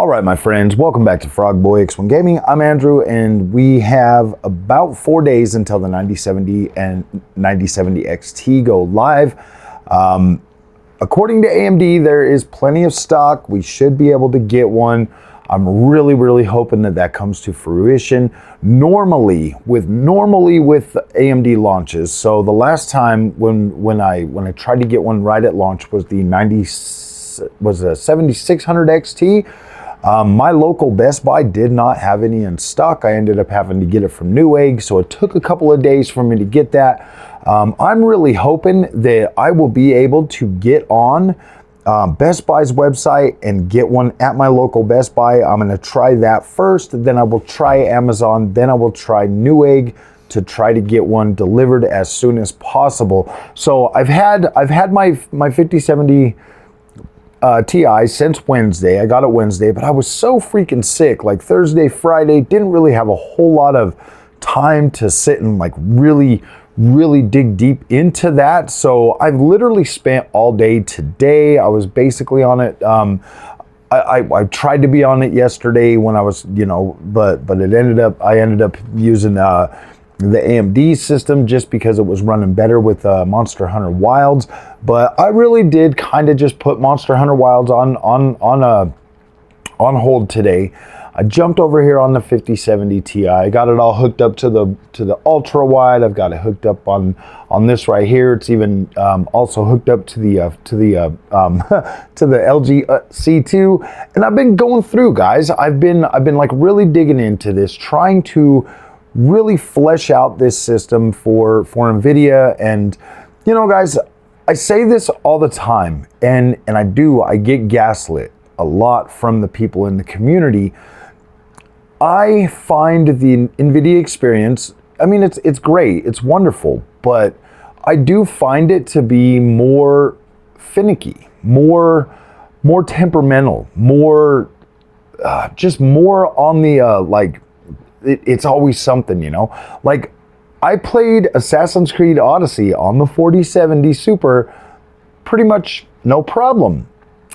All right, my friends, welcome back to Frogboy X1 Gaming. I'm Andrew, and we have about 4 days until the 9070 and 9070 XT go live. According to AMD, there is plenty of stock. We should be able to get one. I'm really hoping that that comes to fruition. Normally with AMD launches, so the last time when I tried to get one right at launch was the 7600 XT. My local Best Buy did not have any in stock. I ended up having to get it from Newegg, so it took a couple of days for me to get that. I'm really hoping that I will be able to get on Best Buy's website and get one at my local Best Buy. I'm going to try that first, then I will try Amazon, then I will try Newegg to try to get one delivered as soon as possible. So I've had my 5070 Ti since Wednesday. I got it Wednesday, but I was so freaking sick. Like Thursday, Friday, didn't really have a whole lot of time to sit and like really dig deep into that. So I've literally spent all day today. I was basically on it. I tried to be on it yesterday when I was, but I ended up using the AMD system just because it was running better with Monster Hunter Wilds. But I really did kind of just put Monster Hunter Wilds on hold today. I jumped over here on the 5070 Ti. I got it all hooked up to the ultra wide. I've got it hooked up on this right here. It's even also hooked up to the LG C2. And I've been going through, guys. I've been like really digging into this, trying to really flesh out this system for Nvidia. And guys, I say this all the time, and I get gaslit a lot from the people in the community. I find the Nvidia experience, I mean, it's great, it's wonderful, but I do find it to be more finicky, more temperamental, more just more on the like it's always something, like I played Assassin's Creed Odyssey on the 4070 Super pretty much no problem.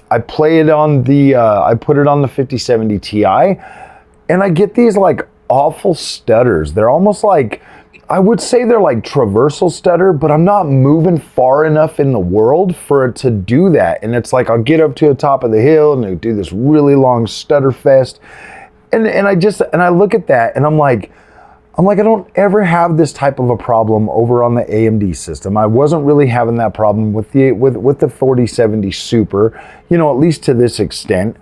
I play it on the I put it on the 5070 Ti, and I get these like awful stutters. They're almost like, I would say they're like traversal stutter, but I'm not moving far enough in the world for it to do that. And it's like I'll get up to the top of the hill and it'll do this really long stutter fest. And I look at that and I'm like, I don't ever have this type of a problem over on the AMD system. I wasn't really having that problem with the 4070 Super, at least to this extent.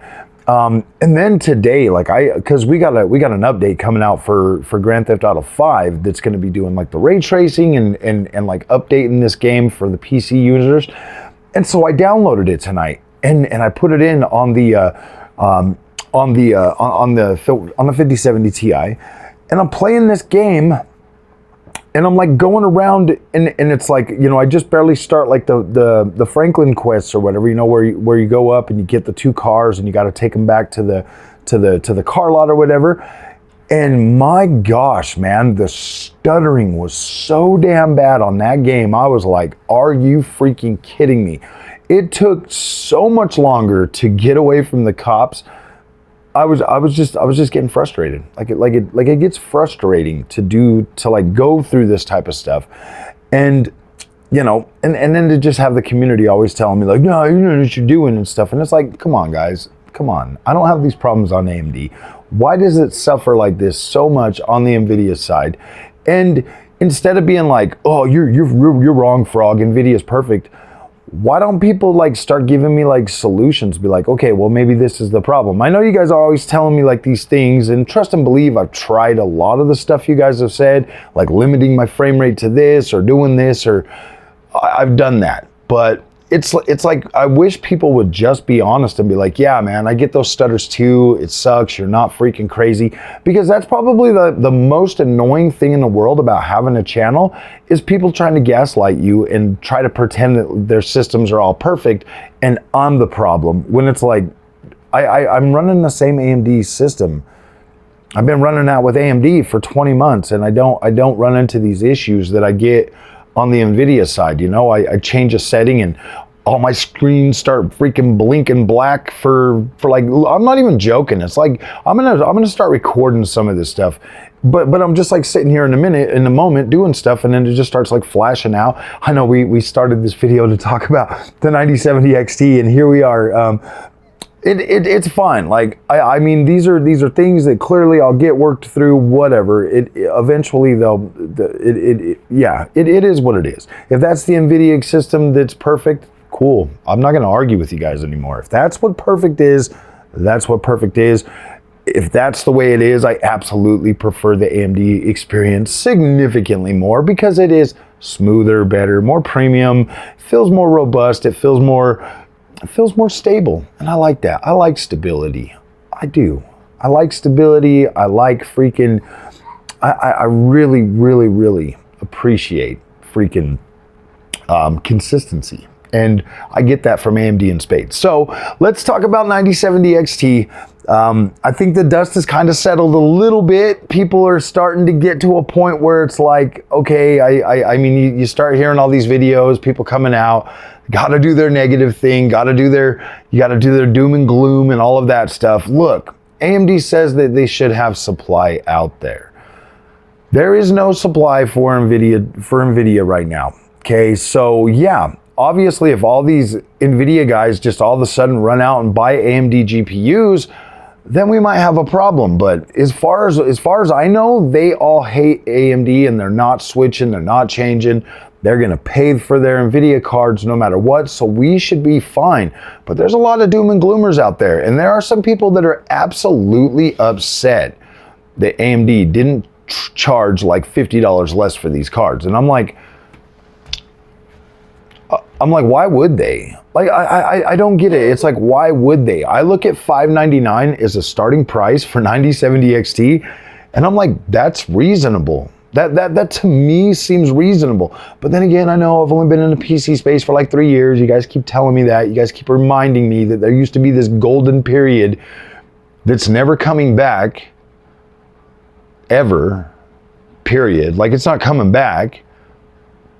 And then today, because we got an update coming out for Grand Theft Auto 5 that's going to be doing like the ray tracing and like updating this game for the PC users. And so I downloaded it tonight and I put it in on the 5070 Ti, and I'm playing this game, and I'm like going around, and it's like, I just barely start like the Franklin quests or whatever, where you go up and you get the two cars and you got to take them back to the car lot or whatever. And my gosh, man, the stuttering was so damn bad on that game. I was like, are you freaking kidding me? It took so much longer to get away from the cops. I was just getting frustrated. It gets frustrating to go through this type of stuff. And and then to just have the community always telling me like, no, you know what you're doing and stuff. And it's like, come on, guys, come on. I don't have these problems on AMD. Why does it suffer like this so much on the Nvidia side? And instead of being like, oh, you're wrong, Frog, Nvidia's perfect. Why don't people like start giving me like solutions? Be like, okay, well, maybe this is the problem. I know you guys are always telling me like these things, and trust and believe I've tried a lot of the stuff you guys have said, like limiting my frame rate to this or doing this, or I've done that. But it's like, I wish people would just be honest and be like, yeah, man, I get those stutters too. It sucks. You're not freaking crazy. Because that's probably the most annoying thing in the world about having a channel, is people trying to gaslight you and try to pretend that their systems are all perfect and I'm the problem, when it's like, I'm running the same AMD system. I've been running that with AMD for 20 months and I don't run into these issues that I get on the Nvidia side. I change a setting and all my screens start freaking blinking black for like, I'm not even joking. It's like, I'm gonna start recording some of this stuff. But I'm just like sitting here in the moment doing stuff, and then it just starts like flashing out. I know we started this video to talk about the 9070 XT, and here we are. It's fine. Like, I mean, these are things that clearly I'll get worked through, whatever. Eventually though, yeah, it is what it is. If that's the Nvidia system that's perfect, cool. I'm not gonna argue with you guys anymore. If that's what perfect is, that's what perfect is. If that's the way it is, I absolutely prefer the AMD experience significantly more, because it is smoother, better, more premium, feels more robust, it feels more stable, and I like that. I like stability. I do. I like stability. I like freaking, I really, really, really appreciate freaking consistency. And I get that from AMD in spades. So let's talk about 9070 XT. I think the dust has kind of settled a little bit. People are starting to get to a point where it's like, okay, I mean, you start hearing all these videos, people coming out, gotta do their negative thing, you gotta do their doom and gloom and all of that stuff. Look, AMD says that they should have supply out there. There is no supply for Nvidia right now. Okay, so yeah. Obviously, if all these Nvidia guys just all of a sudden run out and buy AMD GPUs, then we might have a problem. But as far as I know, they all hate AMD, and they're not switching, they're not changing. They're gonna pay for their Nvidia cards no matter what, so we should be fine. But there's a lot of doom and gloomers out there, and there are some people that are absolutely upset that AMD didn't charge like $50 less for these cards. And I'm like, why would they? Like, I don't get it. It's like, why would they? I look at $599 as a starting price for 9070 XT, and I'm like, that's reasonable. That to me seems reasonable. But then again, I know I've only been in the PC space for like 3 years. You guys keep telling me that. You guys keep reminding me that there used to be this golden period that's never coming back, ever, period. Like, it's not coming back.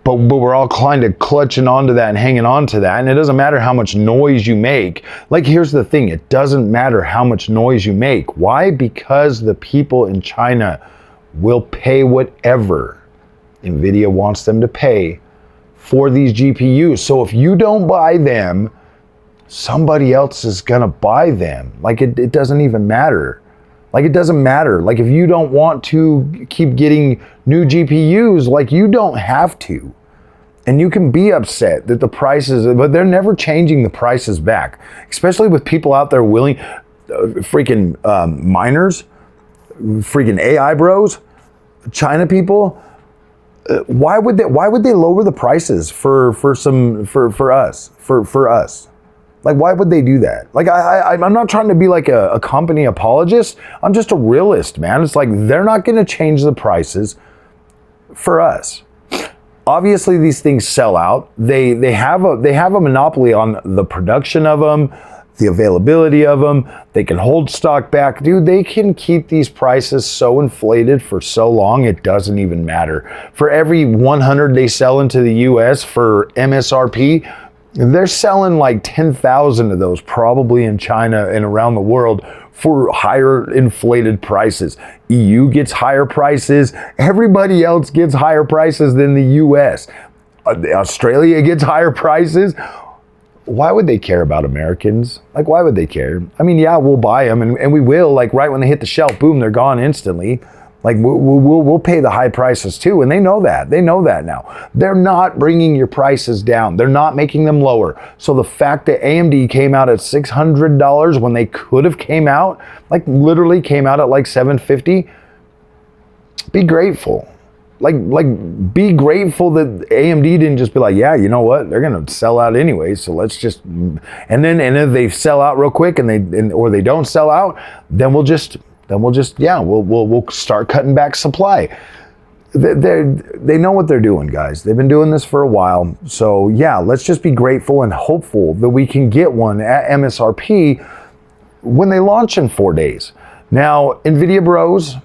But we're all kind of clutching onto that and hanging on to that. And it doesn't matter how much noise you make. Like, here's the thing. It doesn't matter how much noise you make. Why? Because the people in China will pay whatever Nvidia wants them to pay for these GPUs. So if you don't buy them, somebody else is going to buy them. Like, it doesn't even matter. Like, it doesn't matter. Like, if you don't want to keep getting new GPUs, like, you don't have to. And you can be upset that the prices, but they're never changing the prices back. Especially with people out there willing, freaking miners, freaking AI bros, China people. Why would they lower the prices for us? Like, why would they do that? Like, I'm not trying to be like a company apologist. I'm just a realist, man. It's like, they're not going to change the prices for us. Obviously, these things sell out. They have a monopoly on the production of them, the availability of them. They can hold stock back. Dude, they can keep these prices so inflated for so long, it doesn't even matter. For every 100 they sell into the US for MSRP, they're selling like 10,000 of those probably in China and around the world for higher inflated prices. EU gets higher prices. Everybody else gets higher prices than the US. Australia gets higher prices. Why would they care about Americans? Like, why would they care? I mean, yeah, we'll buy them and we will. Like, right when they hit the shelf, boom, they're gone instantly. Like, we'll pay the high prices too, and they know that. They know that now. They're not bringing your prices down. They're not making them lower. So the fact that AMD came out at $600 when they could have came out, like literally came out at like $750, be grateful. Like be grateful that AMD didn't just be like, yeah, you know what? They're gonna sell out anyway, so let's just, and then if they sell out real quick or they don't sell out, then we'll start cutting back supply. They know what they're doing, guys. They've been doing this for a while. So yeah, let's just be grateful and hopeful that we can get one at MSRP when they launch in 4 days. Now, Nvidia bros,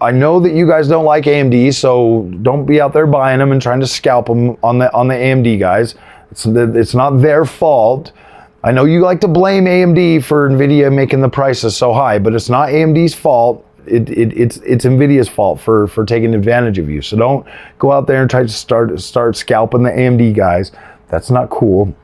I know that you guys don't like AMD, so don't be out there buying them and trying to scalp them on the AMD guys. It's not their fault. I know you like to blame AMD for Nvidia making the prices so high, but it's not AMD's fault. It's Nvidia's fault for taking advantage of you. So don't go out there and try to start scalping the AMD guys. That's not cool.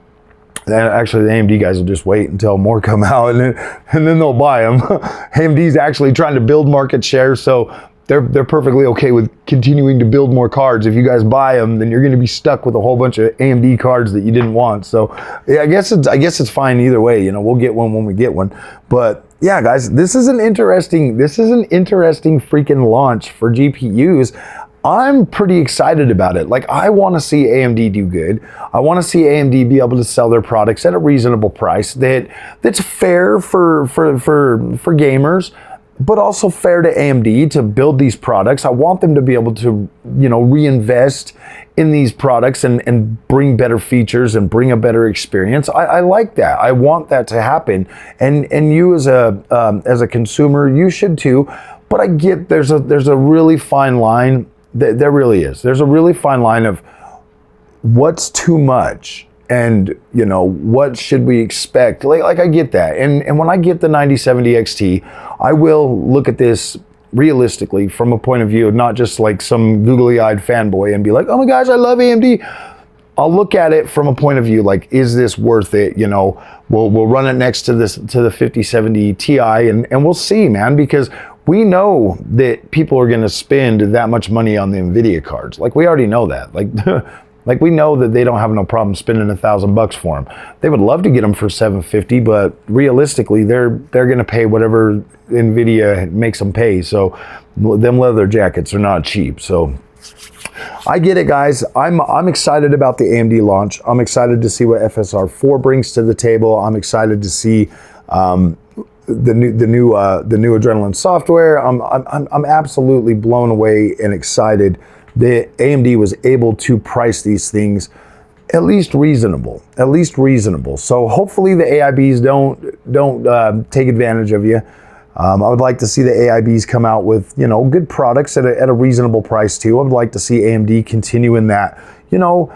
Actually, the AMD guys will just wait until more come out, and then they'll buy them. AMD's actually trying to build market share, so they're perfectly okay with continuing to build more cards. If you guys buy them, then you're going to be stuck with a whole bunch of AMD cards that you didn't want. So yeah, I guess it's fine either way. You know, we'll get one when we get one. But yeah, guys, this is an interesting freaking launch for GPUs. I'm pretty excited about it. Like, I want to see AMD do good. I want to see AMD be able to sell their products at a reasonable price that's fair for gamers, but also fair to AMD to build these products. I want them to be able to, you know, reinvest in these products and bring better features and bring a better experience. I like that. I want that to happen. And you as a consumer, you should too. But I get there's a really fine line. There really is. There's a really fine line of what's too much and, you know, what should we expect? Like I get that. And when I get the 9070 XT, I will look at this realistically from a point of view of not just like some googly-eyed fanboy and be like, oh my gosh, I love AMD. I'll look at it from a point of view like, is this worth it? You know, we'll run it next to the 5070 Ti and we'll see, man, because we know that people are going to spend that much money on the Nvidia cards. Like, we already know that. Like we know that they don't have no problem spending $1,000 for them. They would love to get them for $750, but realistically, they're going to pay whatever Nvidia makes them pay. So them leather jackets are not cheap. So I get it, guys. I'm excited about the AMD launch. I'm excited to see what FSR 4 brings to the table. I'm excited to see the new Adrenalin software. I'm absolutely blown away and excited that AMD was able to price these things at least reasonable. So hopefully the AIBs don't take advantage of you. I would like to see the AIBs come out with, you know, good products at a reasonable price too. I would like to see AMD continue in that, you know,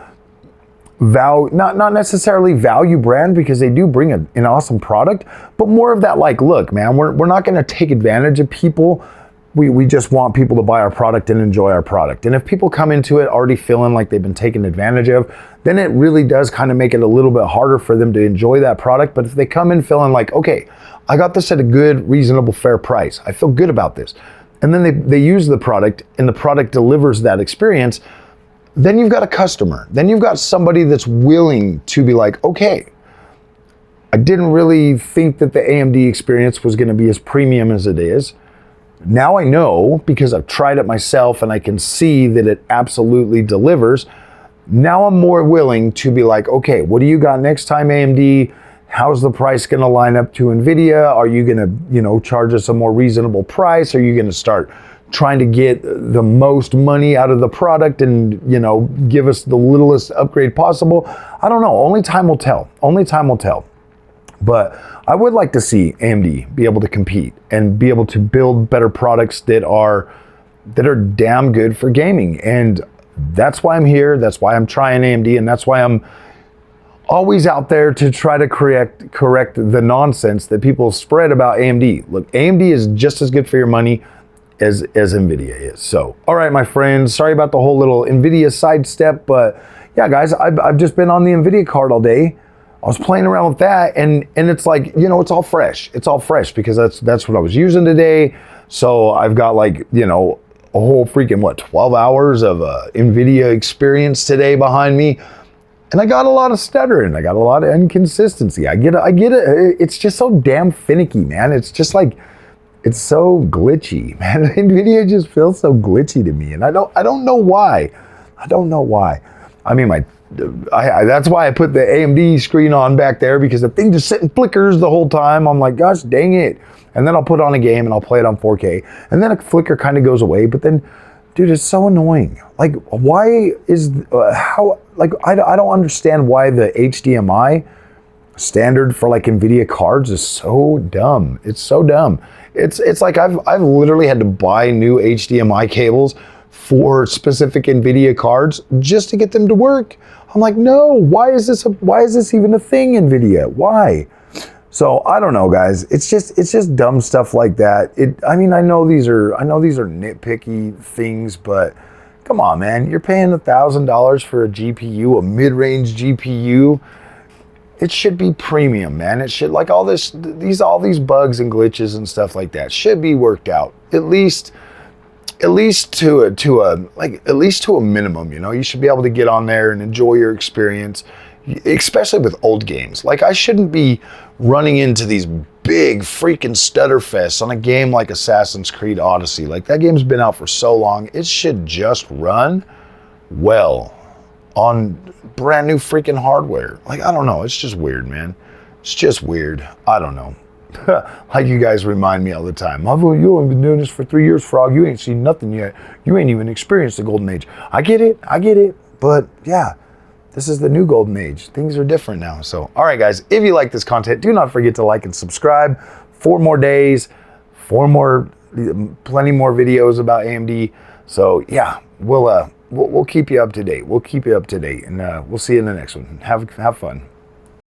not necessarily value brand, because they do bring an awesome product, but more of that like, look, man, we're not going to take advantage of people. We just want people to buy our product and enjoy our product. And if people come into it already feeling like they've been taken advantage of, then it really does kind of make it a little bit harder for them to enjoy that product. But if they come in feeling like, okay, I got this at a good, reasonable, fair price, I feel good about this, and then they use the product and the product delivers that experience, then you've got a customer. Then you've got somebody that's willing to be like, okay, I didn't really think that the AMD experience was going to be as premium as it is. Now I know, because I've tried it myself and I can see that it absolutely delivers. Now I'm more willing to be like, okay, what do you got next time, AMD? How's the price going to line up to Nvidia? Are you going to, you know, charge us a more reasonable price? Are you going to start trying to get the most money out of the product and, you know, give us the littlest upgrade possible? I don't know. Only time will tell. But I would like to see AMD be able to compete and be able to build better products that are damn good for gaming. And that's why I'm here. That's why I'm trying AMD, and that's why I'm always out there to try to correct the nonsense that people spread about AMD. Look, AMD is just as good for your money as Nvidia is. So, all right, my friends, sorry about the whole little Nvidia sidestep, but yeah, guys, I've just been on the Nvidia card all day. I was playing around with that, and it's like, you know, it's all fresh. It's all fresh because that's what I was using today. So I've got, like, you know, a whole freaking 12 hours of Nvidia experience today behind me. And I got a lot of stuttering. I got a lot of inconsistency. I get it. It's just so damn finicky, man. It's just like, it's so glitchy, man. Nvidia just feels so glitchy to me, and I don't know why. I mean, that's why I put the AMD screen on back there, because the thing just sits and flickers the whole time. I'm like, gosh dang it. And then I'll put on a game and I'll play it on 4K, and then a flicker kind of goes away. But then, dude, it's so annoying. Like, why is how? Like, I don't understand why the HDMI standard for like Nvidia cards is so dumb. It's so dumb. It's like I've literally had to buy new HDMI cables for specific Nvidia cards just to get them to work. I'm like, no, why is this even a thing, Nvidia? Why? So I don't know, guys. It's just dumb stuff like that. I mean, I know these are nitpicky things, but come on, man. You're paying $1,000 for a GPU, a mid-range GPU. It should be premium, man. It should, like all these bugs and glitches and stuff like that should be worked out. At least to a minimum, you know. You should be able to get on there and enjoy your experience, especially with old games. Like, I shouldn't be running into these big freaking stutter fests on a game like Assassin's Creed Odyssey. Like, that game's been out for so long. It should just run well on brand new freaking hardware. Like, I don't know. It's just weird, man. It's just weird. I don't know. Like you guys remind me all the time. Mavo, you only been doing this for 3 years, Frog. You ain't seen nothing yet. You ain't even experienced the golden age. I get it. But yeah, this is the new golden age. Things are different now. So, all right, guys, if you like this content, do not forget to like and subscribe. 4 more days, plenty more videos about AMD. So yeah, we'll keep you up to date. And we'll see you in the next one. Have fun.